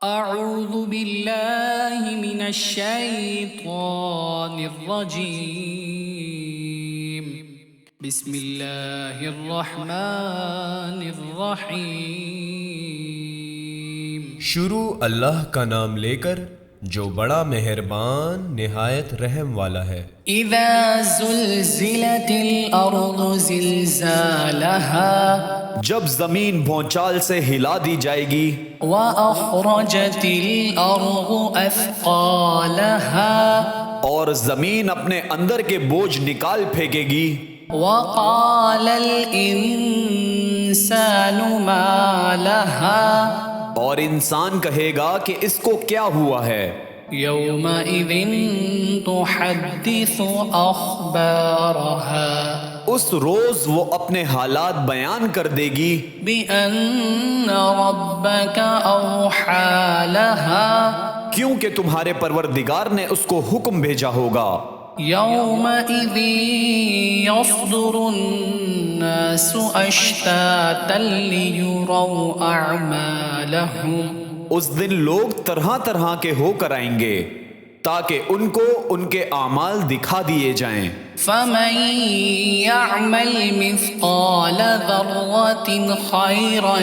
أعوذ بالله من الشيطان الرجيم بسم الله الرحمن الرحيم شروع اللہ کا نام لے کر جو بڑا مہربان نہایت رحم والا ہے۔ إذا زلزلت الأرض زلزالها جب زمین بھونچال سے ہلا دی جائے گی، وأخرجت الأرض أثقالها اور زمین اپنے اندر کے بوجھ نکال پھینکے گی، وقال الإنسان ما لها اور انسان کہے گا کہ اس کو کیا ہوا ہے۔ يومئذ تحدث أخبارها اس روز وہ اپنے حالات بیان کر دے گی بأن ربك أوحى لها کیونکہ تمہارے پروردگار نے اس کو حکم بھیجا ہوگا۔ يومئذ يصدر الناس أشتاتا ليروا أعمالهم اس دن لوگ طرح طرح کے ہو کر آئیں گے تاکہ ان کو ان کے اعمال دکھا دیے جائیں۔ فمن يعمل مثقال ذرة خيرا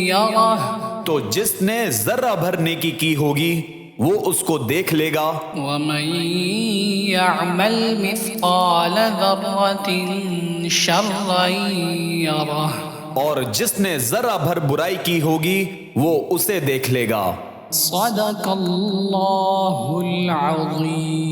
يره تو جس نے ذرہ بھر نیکی کی ہوگی وہ اس کو دیکھ لے گا، ومن يعمل مثقال ذرة شرا يره اور جس نے ذرہ بھر برائی کی ہوگی وہ اسے دیکھ لے گا۔ صدق اللہ العظیم۔